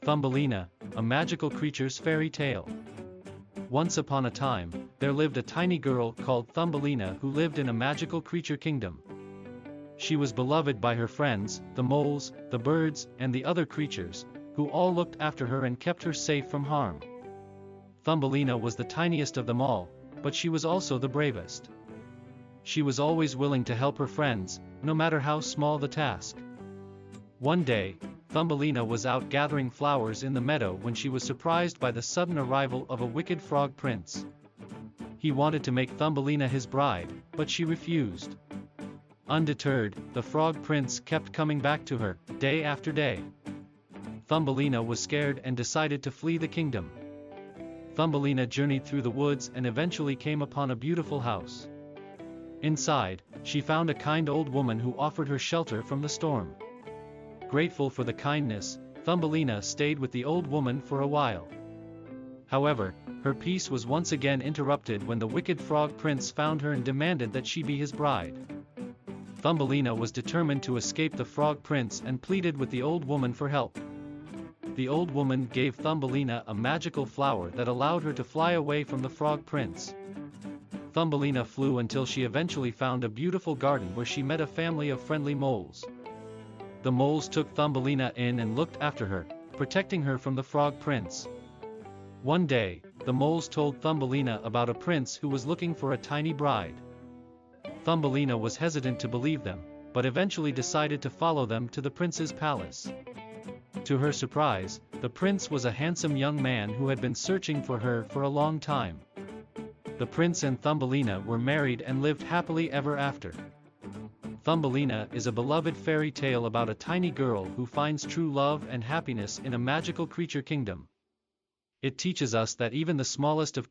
Thumbelina, a magical creature's fairy tale. Once upon a time, there lived a tiny girl called Thumbelina who lived in a magical creature kingdom. She was beloved by her friends, the moles, the birds, and the other creatures, who all looked after her and kept her safe from harm. Thumbelina was the tiniest of them all, but she was also the bravest. She was always willing to help her friends, no matter how small the task. One day, Thumbelina was out gathering flowers in the meadow when she was surprised by the sudden arrival of a wicked frog prince. He wanted to make Thumbelina his bride, but she refused. Undeterred, the frog prince kept coming back to her, day after day. Thumbelina was scared and decided to flee the kingdom. Thumbelina journeyed through the woods and eventually came upon a beautiful house. Inside, she found a kind old woman who offered her shelter from the storm. Grateful for the kindness, Thumbelina stayed with the old woman for a while. However, her peace was once again interrupted when the wicked frog prince found her and demanded that she be his bride. Thumbelina was determined to escape the frog prince and pleaded with the old woman for help. The old woman gave Thumbelina a magical flower that allowed her to fly away from the frog prince. Thumbelina flew until she eventually found a beautiful garden where she met a family of friendly moles. The moles took Thumbelina in and looked after her, protecting her from the frog prince. One day, the moles told Thumbelina about a prince who was looking for a tiny bride. Thumbelina was hesitant to believe them, but eventually decided to follow them to the prince's palace. To her surprise, the prince was a handsome young man who had been searching for her for a long time. The prince and Thumbelina were married and lived happily ever after. Thumbelina is a beloved fairy tale about a tiny girl who finds true love and happiness in a magical creature kingdom. It teaches us that even the smallest of